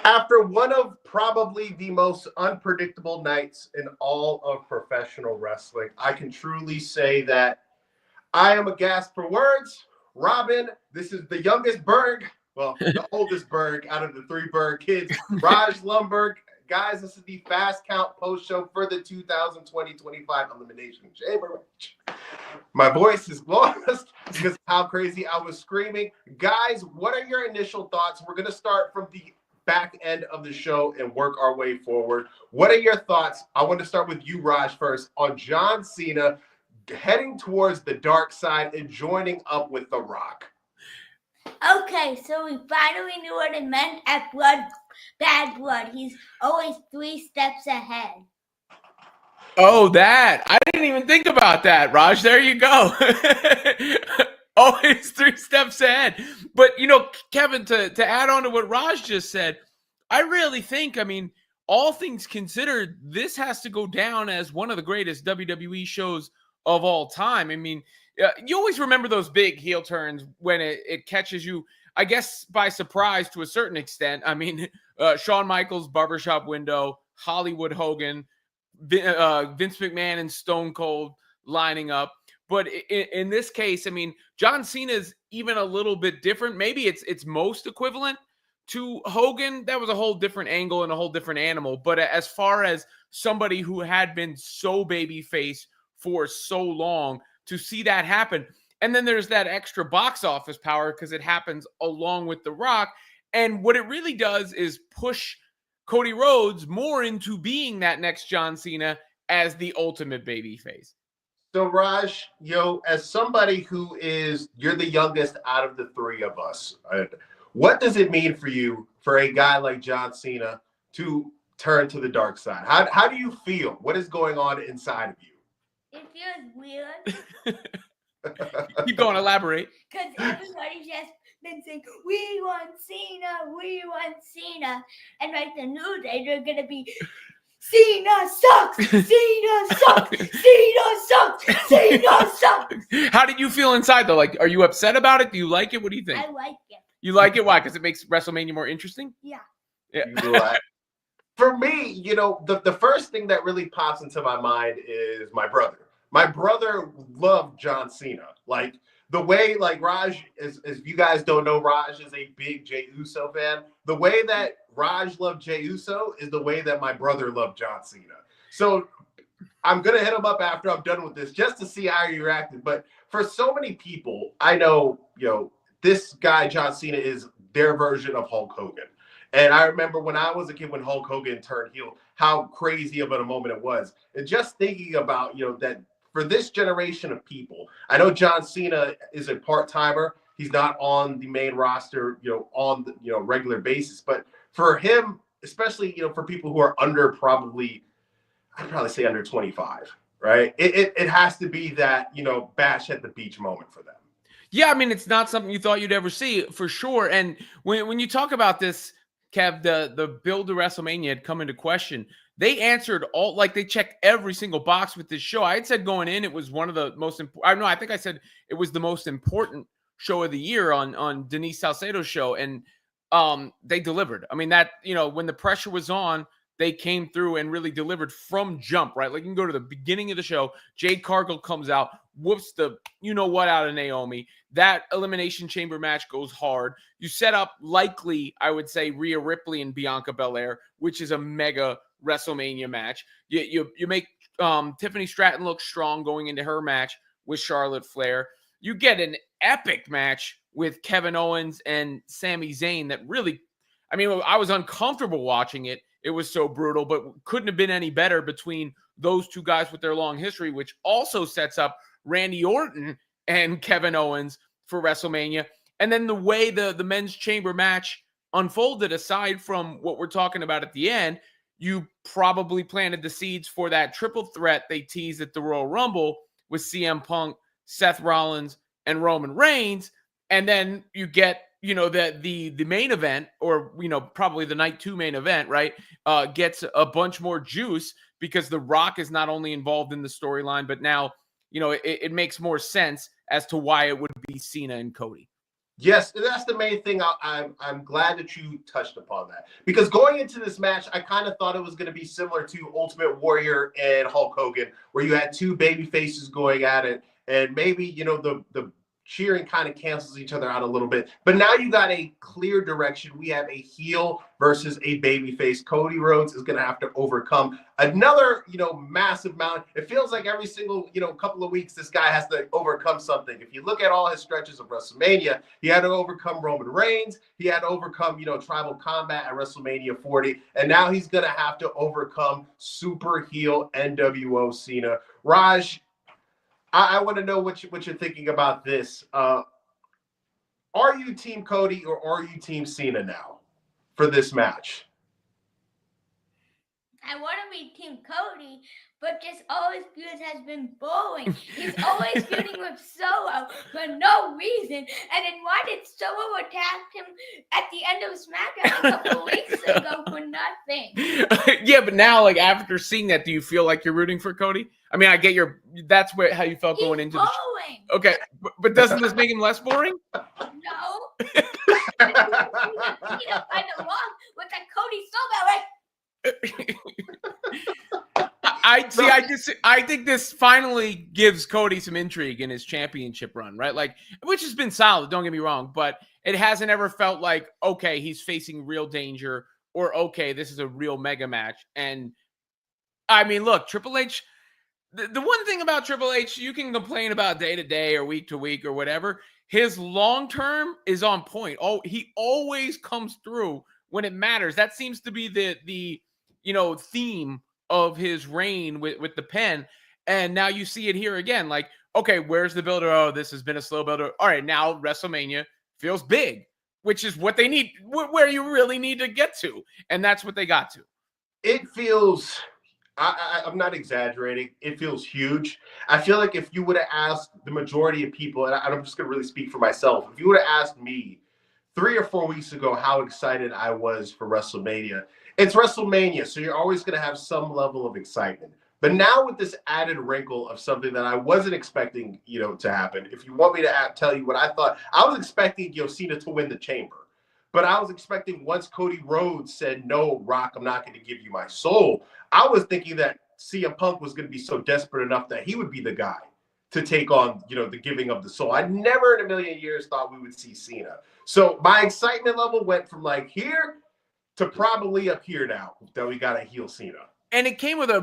After one of probably the most unpredictable nights in all of professional wrestling, I can truly say that I am aghast for words. Robin, this is the youngest Berg, well, the oldest Berg out of the three Berg kids. Raj Lundberg. Guys, this is the Fast Count post show for the 2020-25 Elimination Chamber match. My voice is lost because how crazy I was screaming. Guys, what are your initial thoughts? We're going to start from the back end of the show and work our way forward. What are your thoughts? I want to start with you, Raj, first on John Cena heading towards the dark side and joining up with The Rock. Okay, so we finally knew what it meant at bad blood. He's always 3 steps ahead. Oh, that. I didn't even think about that, Raj. There you go. Always 3 steps ahead. But, Kevin, to add on to what Raj just said, I really think, all things considered, this has to go down as one of the greatest WWE shows of all time. You always remember those big heel turns when it catches you, I guess, by surprise to a certain extent. Shawn Michaels, Barbershop Window, Hollywood Hogan, Vince McMahon and Stone Cold lining up. But in this case, John Cena's even a little bit different. Maybe it's most equivalent to Hogan. That was a whole different angle and a whole different animal. But as far as somebody who had been so babyface for so long, to see that happen. And then there's that extra box office power because it happens along with The Rock. And what it really does is push Cody Rhodes more into being that next John Cena as the ultimate babyface. So Raj, as somebody you're the youngest out of the three of us, what does it mean for you, for a guy like John Cena to turn to the dark side? How do you feel? What is going on inside of you? It feels weird. Keep going, elaborate. Because everybody's just been saying, we want Cena, we want Cena. And like the new day, they're going to be, Cena sucks, Cena sucks, Cena sucks, Cena sucks. How did you feel inside, though? Like, are you upset about it? Do you like it? What do you think? I like it. You like it? Why? Because it makes WrestleMania more interesting? Yeah. For me, the first thing that really pops into my mind is my brother. My brother loved John Cena. Like, the way, Raj, as you guys don't know, Raj is a big Jey Uso fan. The way that Raj loved Jey Uso is the way that my brother loved John Cena. So I'm going to hit him up after I'm done with this just to see how he reacted. But for so many people, I know, this guy, John Cena, is their version of Hulk Hogan. And I remember when I was a kid, when Hulk Hogan turned heel, how crazy of a moment it was. And just thinking about, that for this generation of people, I know John Cena is a part-timer. He's not on the main roster, on the regular basis. But for him, especially, for people who are I'd probably say under 25, right? It has to be that, bash at the beach moment for them. Yeah, it's not something you thought you'd ever see, for sure. And when you talk about this, Kev, the build to WrestleMania had come into question. They answered they checked every single box with this show. I had said going in, it was one of the most important. I think I said it was the most important show of the year on Denise Salcedo's show. And they delivered. When the pressure was on, they came through and really delivered from jump, right? Like, you can go to the beginning of the show. Jade Cargill comes out, whoops the you-know-what out of Naomi. That Elimination Chamber match goes hard. You set up, likely, I would say, Rhea Ripley and Bianca Belair, which is a mega WrestleMania match. You make Tiffany Stratton look strong going into her match with Charlotte Flair. You get an epic match with Kevin Owens and Sami Zayn that really, I was uncomfortable watching it. It was so brutal, but couldn't have been any better between those two guys with their long history, which also sets up Randy Orton and Kevin Owens for WrestleMania. And then the way the men's chamber match unfolded, aside from what we're talking about at the end, you probably planted the seeds for that triple threat they teased at the Royal Rumble with CM Punk, Seth Rollins, and Roman Reigns. And then you get, the main event, or, probably the night 2 main event, right, gets a bunch more juice because The Rock is not only involved in the storyline, but now, it makes more sense as to why it would be Cena and Cody. Yes, that's the main thing. I'm glad that you touched upon that, because going into this match, I kind of thought it was going to be similar to Ultimate Warrior and Hulk Hogan, where you had two baby faces going at it, and maybe the cheering kind of cancels each other out a little bit. But now you got a clear direction. We have a heel versus a baby face. Cody Rhodes is going to have to overcome another massive mountain. It feels like every single couple of weeks this guy has to overcome something. If you look at all his stretches of WrestleMania, he had to overcome Roman Reigns, he had to overcome tribal combat at WrestleMania 40, and now he's going to have to overcome super heel NWO Cena. Raj, I want to know what you're thinking about this. Are you Team Cody or are you Team Cena now for this match? I want to be Team Cody, but just all his feuds has been boring. He's always feuding with Solo for no reason. And then why did Solo attack him at the end of SmackDown a couple weeks ago for nothing? Yeah, but now, like, after seeing that, do you feel like you're rooting for Cody? I mean, I get how you felt going into boring. Okay, but doesn't this make him less boring? No. By the wrong with that Cody Solo, right? I think this finally gives Cody some intrigue in his championship run, right? Like, which has been solid, don't get me wrong, but it hasn't ever felt like, okay, he's facing real danger, or okay, this is a real mega match. And I mean, look, Triple H, the one thing about Triple H, you can complain about day to day or week to week or whatever, his long term is on point. Oh, he always comes through when it matters. That seems to be the theme of his reign with the pen. And now you see it here again. Like, okay, where's the builder? Oh, this has been a slow builder. All right, now WrestleMania feels big, which is what they need, where you really need to get to. And that's what they got to. It feels, I'm not exaggerating, it feels huge. I feel like if you would have asked the majority of people, and I'm just going to really speak for myself, if you would have asked me 3 or 4 weeks ago how excited I was for WrestleMania, it's WrestleMania, so you're always going to have some level of excitement. But now with this added wrinkle of something that I wasn't expecting, to happen, if you want me to tell you what I thought, I was expecting Cena to win the Chamber. But I was expecting, once Cody Rhodes said, no, Rock, I'm not going to give you my soul, I was thinking that CM Punk was going to be so desperate enough that he would be the guy to take on, the giving of the soul. I never in a million years thought we would see Cena. So my excitement level went from like here to probably up here now that we got a heel Cena. And it came with a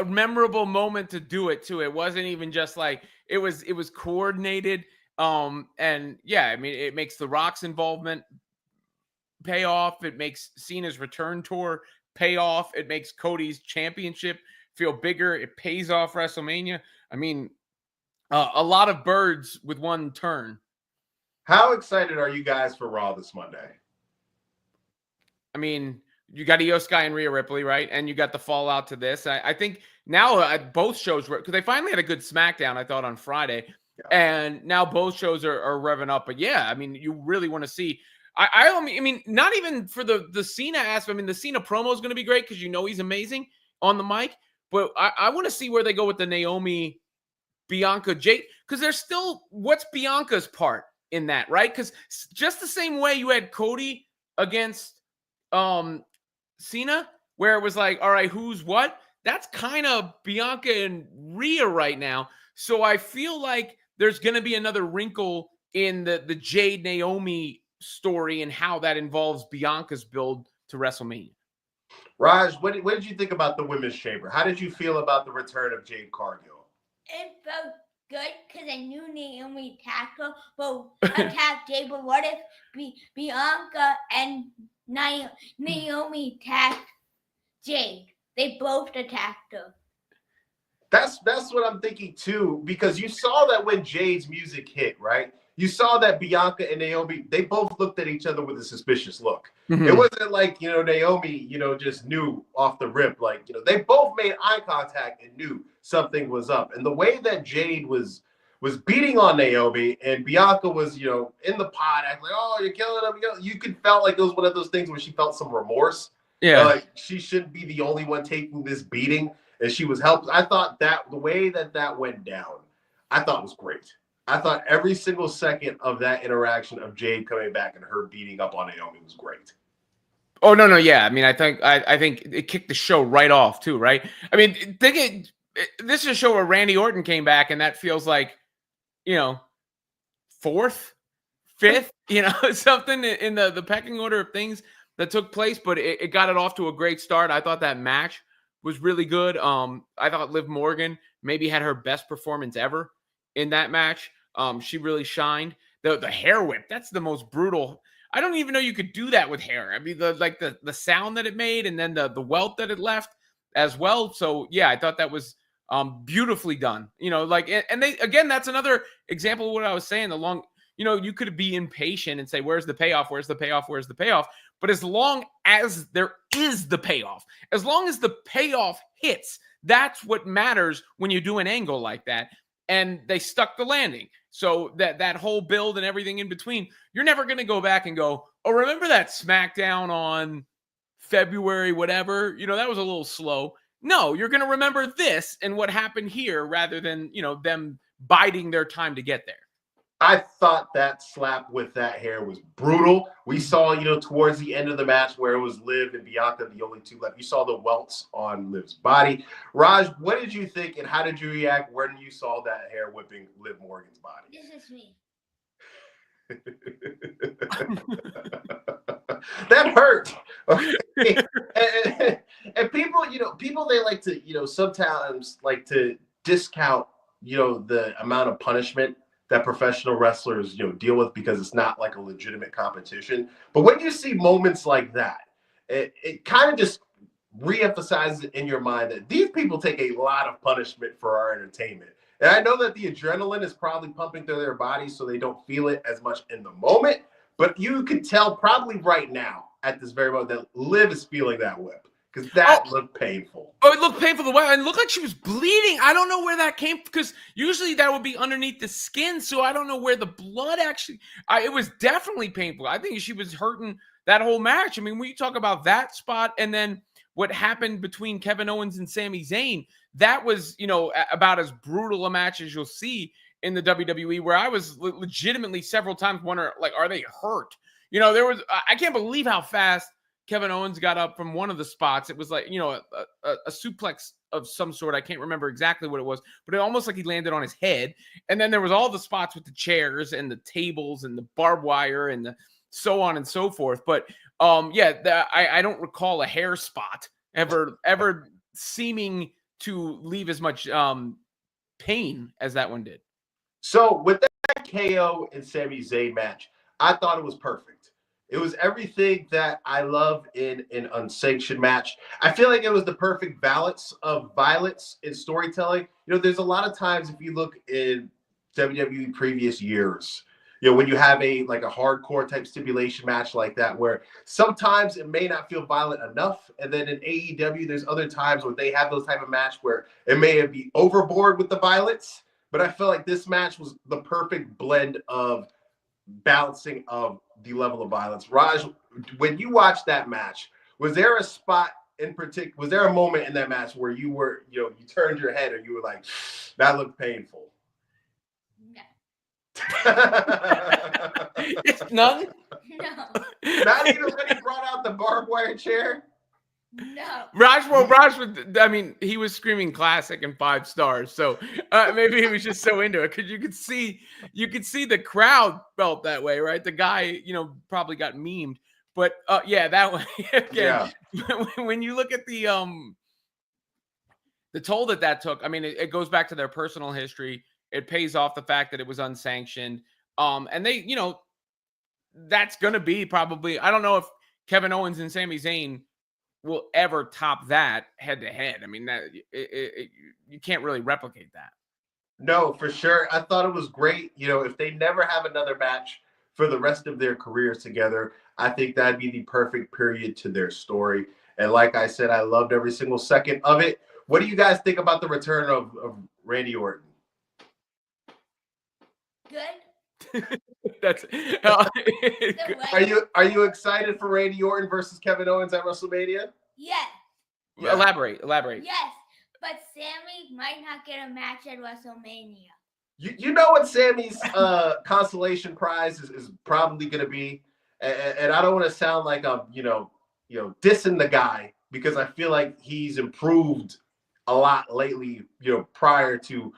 memorable moment to do it too. It wasn't even just like, it was coordinated. And yeah, I mean, it makes The Rock's involvement pay off. It makes Cena's return tour pay off. It makes Cody's championship feel bigger. It pays off WrestleMania. I mean, a lot of birds with one turn. How excited are you guys for Raw this Monday? I mean, you got Io Sky and Rhea Ripley, right? And you got the fallout to this. I think now both shows, because they finally had a good SmackDown, I thought, on Friday. Yeah. And now both shows are revving up. But yeah, I mean, you really want to see. I mean, not even for the Cena aspect. I mean, the Cena promo is going to be great because he's amazing on the mic. But I want to see where they go with the Naomi, Bianca, Jade, because there's still, what's Bianca's part in that, right? Because just the same way you had Cody against Cena, where it was like, all right, who's what? That's kind of Bianca and Rhea right now. So I feel like there's going to be another wrinkle in the Jade Naomi story and how that involves Bianca's build to WrestleMania. Raj, what did you think about the Women's Chamber? How did you feel about the return of Jade Cargill? It felt good because I knew Naomi attacked her, but attacked Jade. But what if Bianca and Naomi attacked Jade? They both attacked her. That's what I'm thinking too, because you saw that when Jade's music hit, right? You saw that Bianca and Naomi, they both looked at each other with a suspicious look. Mm-hmm. It wasn't like, Naomi, just knew off the rip. Like, they both made eye contact and knew something was up. And the way that Jade was beating on Naomi and Bianca was, in the pod, acting like, oh, you're killing him. You could felt like it was one of those things where she felt some remorse. Yeah. Like she shouldn't be the only one taking this beating. And she was helped. I thought that the way that went down, I thought was great. I thought every single second of that interaction of Jade coming back and her beating up on Naomi was great. Oh no, yeah. I mean, I think it kicked the show right off too, right? I mean, this is a show where Randy Orton came back, and that feels like, fourth, fifth, something in the pecking order of things that took place. But it got it off to a great start. I thought that match was really good. I thought Liv Morgan maybe had her best performance ever in that match. She really shined. The hair whip, that's the most brutal. I don't even know you could do that with hair. I mean, the sound that it made, and then the welt that it left as well. So yeah, I thought that was beautifully done. And they, again, that's another example of what I was saying. You could be impatient and say, where's the payoff? Where's the payoff? Where's the payoff? But as long as there is the payoff, as long as the payoff hits, that's what matters when you do an angle like that. And they stuck the landing. So that whole build and everything in between, you're never going to go back and go, oh, remember that SmackDown on February, whatever, that was a little slow. No, you're going to remember this and what happened here rather than, them biding their time to get there. I thought that slap with that hair was brutal. We saw, towards the end of the match where it was Liv and Bianca, the only two left. You saw the welts on Liv's body. Raj, what did you think and how did you react when you saw that hair whipping Liv Morgan's body? This is me. That hurt. Okay. And people, they like to, sometimes like to discount, the amount of punishment that professional wrestlers, deal with because it's not like a legitimate competition. But when you see moments like that, it kind of just reemphasizes in your mind that these people take a lot of punishment for our entertainment. And I know that the adrenaline is probably pumping through their bodies so they don't feel it as much in the moment. But you could tell probably right now at this very moment that Liv is feeling that whip. Because that looked painful. Oh, it looked painful. And it looked like she was bleeding. I don't know where that came from, because usually that would be underneath the skin. So I don't know where the blood actually. It was definitely painful. I think she was hurting that whole match. I mean, when you talk about that spot and then what happened between Kevin Owens and Sami Zayn, that was, about as brutal a match as you'll see in the WWE, where I was legitimately several times wondering, like, are they hurt? I can't believe how fast Kevin Owens got up from one of the spots. It was like, a suplex of some sort. I can't remember exactly what it was, but it almost like he landed on his head. And then there was all the spots with the chairs and the tables and the barbed wire and the so on and so forth. But I don't recall a hair spot ever seeming to leave as much pain as that one did. So with that KO and Sami Zayn match, I thought it was perfect. It was everything that I love in an unsanctioned match. I feel like it was the perfect balance of violence and storytelling. There's a lot of times if you look in WWE previous years, when you have a hardcore type stipulation match like that, where sometimes it may not feel violent enough. And then in AEW, there's other times where they have those type of match where it may be overboard with the violence. But I feel like this match was the perfect blend of balancing of the level of violence. Raj, when you watched that match, was there a spot in particular, was there a moment in that match where you were, you turned your head and you were like, that looked painful? No. It's none? No. Not even when he brought out the barbed wire chair? No. Raj, he was screaming classic and 5 stars. So maybe he was just so into it, because you could see the crowd felt that way, right? The guy, probably got memed. But that one again. Yeah. When you look at the toll that took, I mean, it goes back to their personal history. It pays off the fact that it was unsanctioned. And they, that's gonna be probably, I don't know if Kevin Owens and Sami Zayn will ever top that head to head. I mean, that you can't really replicate that. No, for sure. I thought it was great. If they never have another match for the rest of their careers together, I think that'd be the perfect period to their story. And like I said, I loved every single second of it. What do you guys think about the return of Randy Orton? Good. That's Are you excited for Randy Orton versus Kevin Owens at WrestleMania? Yes. Yeah. Elaborate. Yes, but Sammy might not get a match at WrestleMania. You know what Sammy's consolation prize is probably going to be, and I don't want to sound like I'm dissing the guy, because I feel like he's improved a lot lately, prior to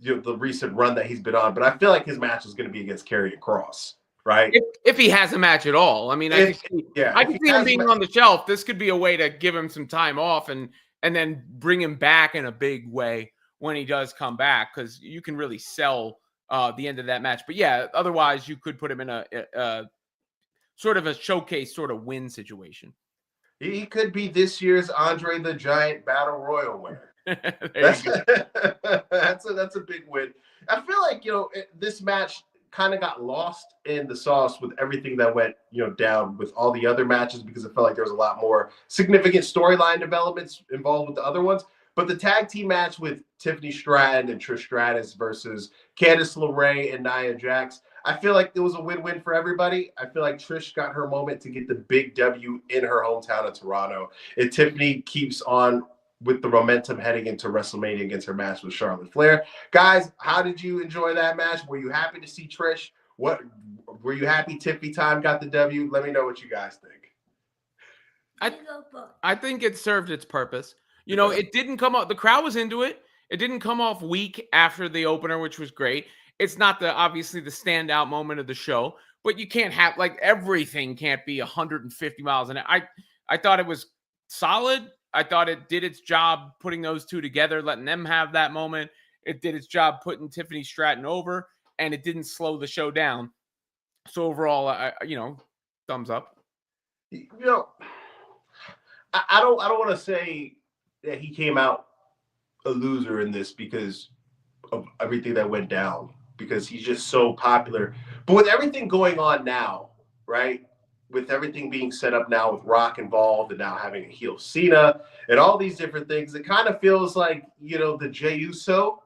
the recent run that he's been on. But I feel like his match is going to be against Karrion Kross, right? If he has a match at all. I mean, I can see him being on the shelf. This could be a way to give him some time off and then bring him back in a big way when he does come back, because you can really sell the end of that match. But yeah, otherwise you could put him in a sort of a showcase sort of win situation. He could be this year's Andre the Giant Battle Royal winner. That's a big win. I feel like this match kind of got lost in the sauce with everything that went down with all the other matches, because it felt like there was a lot more significant storyline developments involved with the other ones. But the tag team match with Tiffany Stratton and Trish Stratus versus Candice LeRae and Nia Jax, I feel like it was a win-win for everybody. I feel like Trish got her moment to get the big W in her hometown of Toronto. And Tiffany keeps on with the momentum heading into WrestleMania against her match with Charlotte Flair. Guys, how did you enjoy that match? Were you happy to see Trish? Were you happy Tiffany Time got the W? Let me know what you guys think. I think it served its purpose. It didn't come off. The crowd was into it. It didn't come off weak after the opener, which was great. It's not obviously the standout moment of the show, but you can't have everything can't be 150 miles an hour. I thought it was solid. I thought it did its job putting those two together, letting them have that moment. It did its job putting Tiffany Stratton over, and it didn't slow the show down. So overall, thumbs up. I don't want to say that he came out a loser in this because of everything that went down, because he's just so popular. But with everything going on now, right? With everything being set up now with Rock involved and now having a heel Cena and all these different things, it kind of feels like, the Jey Uso,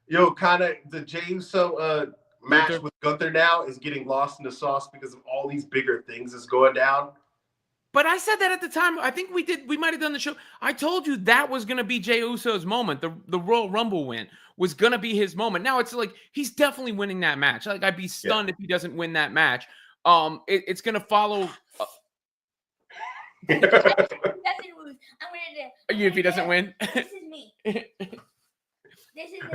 the Jey Uso match with Gunther now is getting lost in the sauce because of all these bigger things that's going down. But I said that at the time. I think we might have done the show. I told you that was going to be Jey Uso's moment. The Royal Rumble win was going to be his moment. Now it's like he's definitely winning that match. Like, I'd be stunned if he doesn't win that match. It's going to follow. If he doesn't lose, If he doesn't win, this is me. This is me.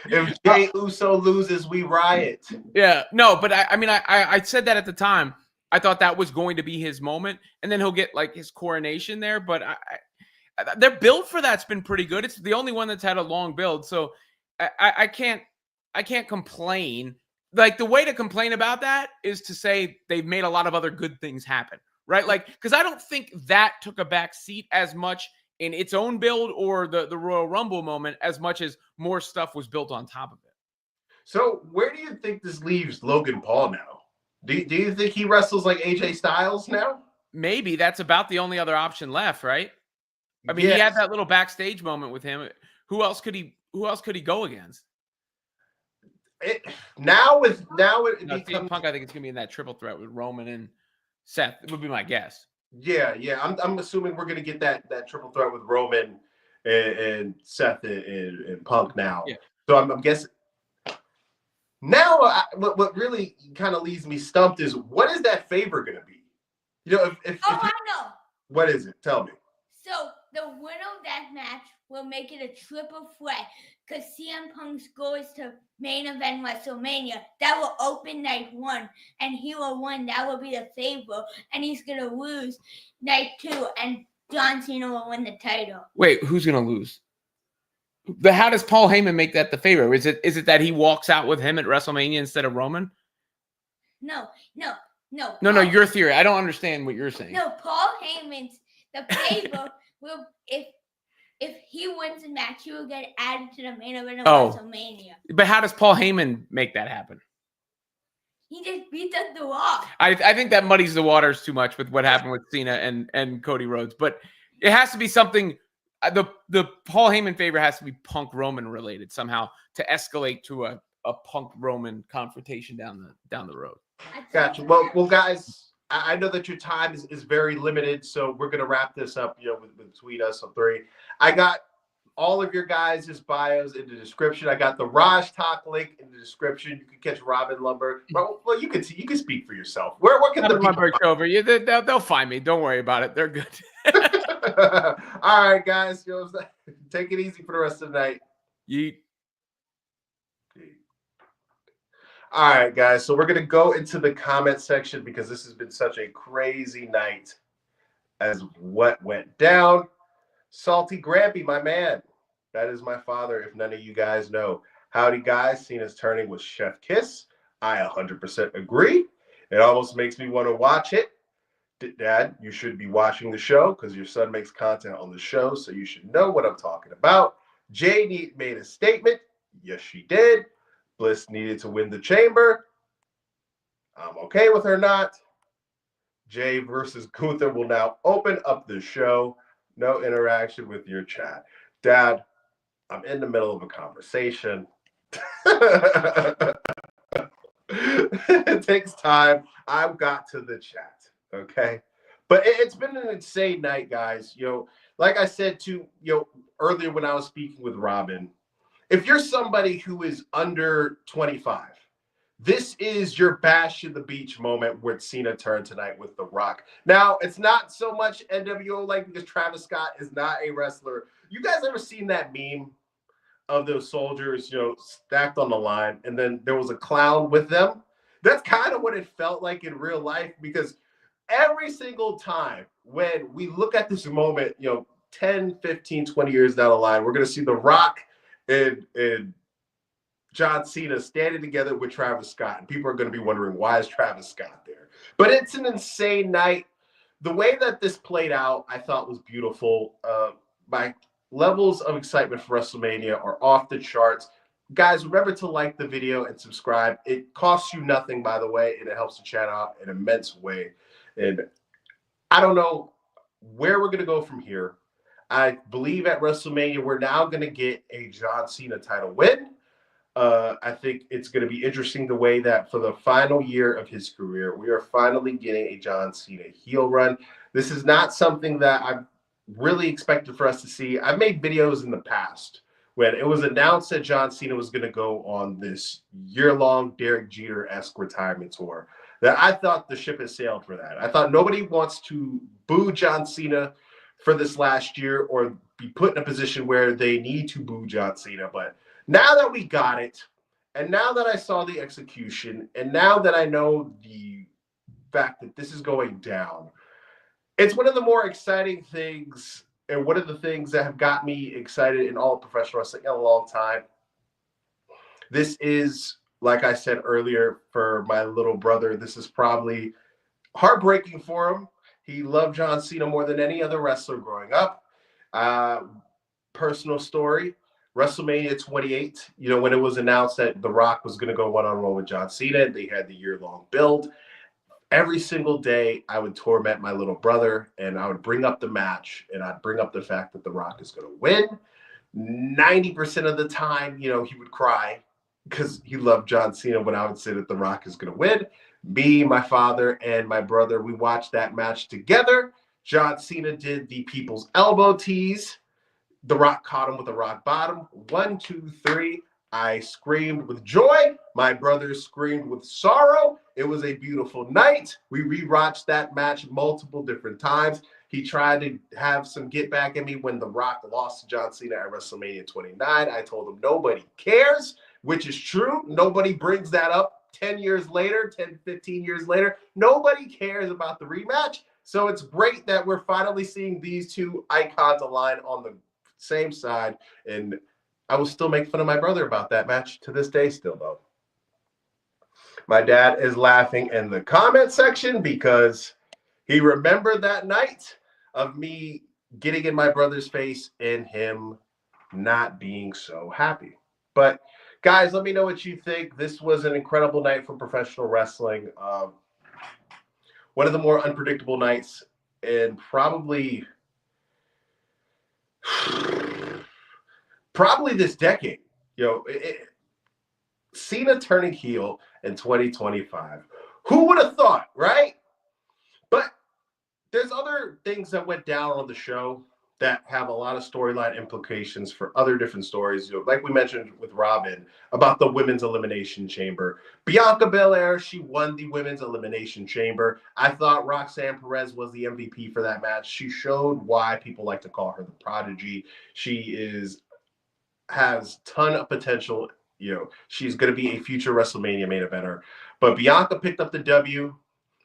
If Jey Uso loses, we riot. Yeah, no, but I said that at the time. I thought that was going to be his moment, and then he'll get his coronation there. But their build for that's been pretty good. It's the only one that's had a long build, so I can't complain. The way to complain about that is to say they've made a lot of other good things happen, right? Because I don't think that took a back seat as much in its own build or the Royal Rumble moment as much as more stuff was built on top of it. So where do you think this leaves Logan Paul now? Do you think he wrestles like AJ Styles now? Maybe that's about the only other option left, right? I mean, He had that little backstage moment with him. Who else could he go against? CM Punk, I think it's gonna be in that triple threat with Roman and Seth. It would be my guess. Yeah. I'm assuming we're gonna get that triple threat with Roman and Seth and Punk now. Yeah. So I'm guessing. Now, what really kind of leaves me stumped is, what is that favor going to be? If I know. What is it? Tell me. So the winner of that match will make it a triple threat, because CM Punk's goal is to main event WrestleMania. That will open night 1, and he will win. That will be the favor, and he's going to lose night 2, and John Cena will win the title. Wait, who's going to lose? How does Paul Heyman make that the favor? Is it that he walks out with him at WrestleMania instead of Roman? No. Your theory. I don't understand what you're saying. No, Paul Heyman's the favor will, if he wins the match, he will get added to the main event of WrestleMania. But how does Paul Heyman make that happen? He just beat up The Rock. I think that muddies the waters too much with what happened with Cena and Cody Rhodes. But it has to be something. The Paul Heyman favor has to be Punk Roman related somehow to escalate to a Punk Roman confrontation down the road. Gotcha. Well, guys, I know that your time is very limited, so we're gonna wrap this up. With between us on 3. I got all of your guys' bios in the description. I got the Raj Talk link in the description. You can catch Robin Lundberg. Well, you can speak for yourself. Where can the people Lundberg over? Yeah, they'll find me. Don't worry about it. They're good. All right, guys. Take it easy for the rest of the night. Yeet. All right, guys. So we're gonna go into the comment section because this has been such a crazy night as what went down. Salty Grampy, my man. That is my father, if none of you guys know. Howdy, guys. Cena's turning with Chef Kiss. I 100% agree. It almost makes me want to watch it. Dad, you should be watching the show because your son makes content on the show, so you should know what I'm talking about. Jay made a statement. Yes, she did. Bliss needed to win the chamber. I'm okay with her not. Jay versus Gunther will now open up the show. No interaction with your chat. Dad, I'm in the middle of a conversation. It takes time. I've got to the chat, okay? But it's been an insane night, guys. Like I said earlier when I was speaking with Robin, if you're somebody who is under 25, this is your bash in the beach moment where Cena turned tonight with The Rock. Now, it's not so much NWO because Travis Scott is not a wrestler. You guys ever seen that meme of those soldiers, stacked on the line, and then there was a clown with them? That's kind of what it felt like in real life, because every single time when we look at this moment, 10, 15, 20 years down the line, we're going to see The Rock and John Cena standing together with Travis Scott, and people are going to be wondering, why is Travis Scott there? But it's an insane night. The way that this played out, I thought was beautiful. My levels of excitement for WrestleMania are off the charts. Guys, remember to like the video and subscribe. It costs you nothing, by the way, and it helps the channel out in an immense way. And I don't know where we're going to go from here. I believe at WrestleMania, we're now going to get a John Cena title win. I think it's going to be interesting the way that for the final year of his career, we are finally getting a John Cena heel run. This is not something that I've really expected for us to see. I've made videos in the past when it was announced that John Cena was going to go on this year-long Derek Jeter-esque retirement tour, that I thought the ship has sailed for that. I thought nobody wants to boo John Cena for this last year or be put in a position where they need to boo John Cena. But now that we got it, and now that I saw the execution, and now that I know the fact that this is going down, it's one of the more exciting things, and one of the things that have got me excited in all of professional wrestling in a long time. This is, like I said earlier, for my little brother, this is probably heartbreaking for him. He loved John Cena more than any other wrestler growing up. Personal story, WrestleMania 28, when it was announced that The Rock was going to go one-on-one with John Cena, they had the year-long build. Every single day, I would torment my little brother, and I would bring up the match, and I'd bring up the fact that The Rock is going to win. 90% of the time, he would cry because he loved John Cena when I would say that The Rock is going to win. Me, my father, and my brother, we watched that match together. John Cena did the people's elbow tease. The Rock caught him with a rock bottom. 1, 2, 3. I screamed with joy. My brother screamed with sorrow. It was a beautiful night. We rewatched that match multiple different times. He tried to have some get back at me when The Rock lost to John Cena at WrestleMania 29. I told him nobody cares, which is true. Nobody brings that up 10 years later, 10, 15 years later. Nobody cares about the rematch. So it's great that we're finally seeing these two icons align on the same side. And I will still make fun of my brother about that match to this day still, though. My dad is laughing in the comment section because he remembered that night of me getting in my brother's face and him not being so happy. But guys, let me know what you think. This was an incredible night for professional wrestling. One of the more unpredictable nights and probably this decade. Cena turning heel in 2025. Who would have thought, right? But there's other things that went down on the show that have a lot of storyline implications for other different stories. You know, like we mentioned with Robin about the women's elimination chamber. Bianca Belair, she won the women's elimination chamber. I thought Roxanne Perez was the MVP for that match. She showed why people like to call her the prodigy. She has ton of potential. You know, she's going to be a future WrestleMania main eventer. But Bianca picked up the W.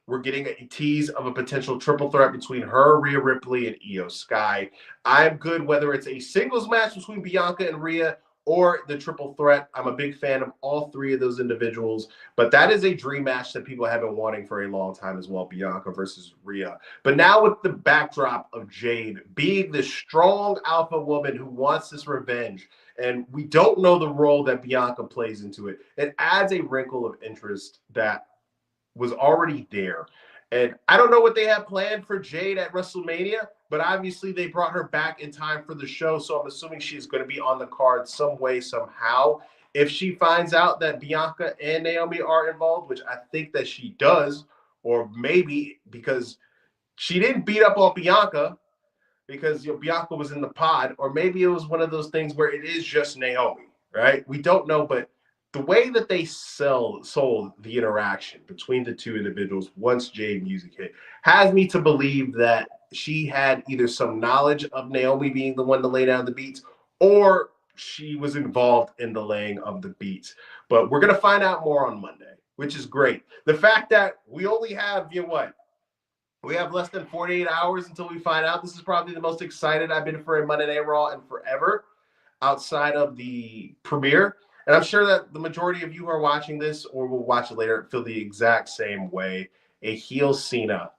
We're getting a tease of a potential triple threat between her, Rhea Ripley, and Io Sky. I'm good whether it's a singles match between Bianca and Rhea or the triple threat. I'm a big fan of all three of those individuals, but that is a dream match that people have been wanting for a long time as well, Bianca versus Rhea. But now with the backdrop of Jade being the strong alpha woman who wants this revenge, and we don't know the role that Bianca plays into it, it adds a wrinkle of interest that was already there. And I don't know what they have planned for Jade at WrestleMania, but obviously they brought her back in time for the show. So I'm assuming she's going to be on the card some way, somehow. If she finds out that Bianca and Naomi are involved, which I think that she does, or maybe because she didn't beat up on Bianca because Bianca was in the pod, or maybe it was one of those things where it is just Naomi, right? We don't know, but the way that they sold the interaction between the two individuals once Jade music hit has me to believe that she had either some knowledge of Naomi being the one to lay down the beats, or she was involved in the laying of the beats. But we're going to find out more on Monday, which is great. The fact that we only have, we have less than 48 hours until we find out. This is probably the most excited I've been for a Monday Night Raw in forever outside of the premiere. And I'm sure that the majority of you who are watching this or will watch it later feel the exact same way. A heel Cena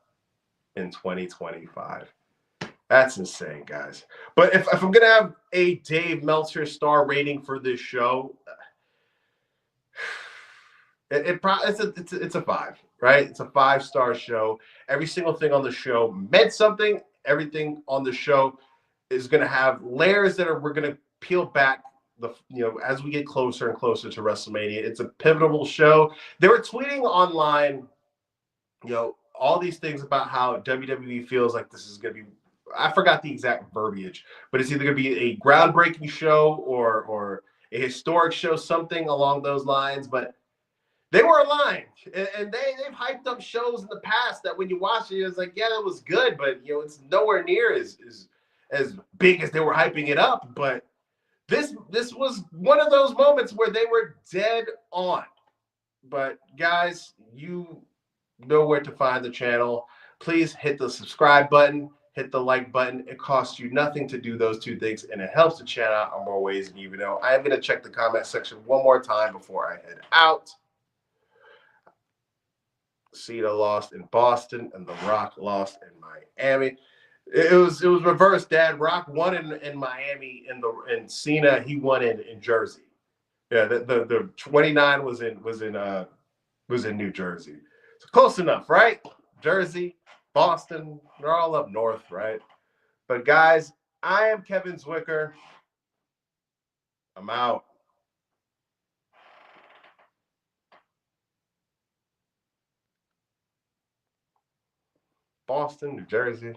in 2025. That's insane, guys. But if I'm going to have a Dave Meltzer star rating for this show, it's a 5, right? It's a 5-star show. Every single thing on the show meant something. Everything on the show is going to have layers that we're going to peel back as we get closer and closer to WrestleMania. It's a pivotal show. They were tweeting online, all these things about how WWE feels like this is going to be, I forgot the exact verbiage, but it's either going to be a groundbreaking show or a historic show, something along those lines. But they were aligned, and they've hyped up shows in the past that when you watch it, it's like, yeah, it was good, but it's nowhere near as big as they were hyping it up. But this was one of those moments where they were dead on. But guys, you know where to find the channel. Please hit the subscribe button, hit the like button. It costs you nothing to do those two things, and it helps the channel out in more ways than you even know. I am going to check the comment section one more time before I head out. Cena lost in Boston, and The Rock lost in Miami. It was reversed, Dad. Rock won in Miami, and Cena he won in Jersey. Yeah, the 29 was in New Jersey. So close enough, right? Jersey, Boston, they're all up north, right? But guys, I am Kevin Zwicker. I'm out. Boston, New Jersey.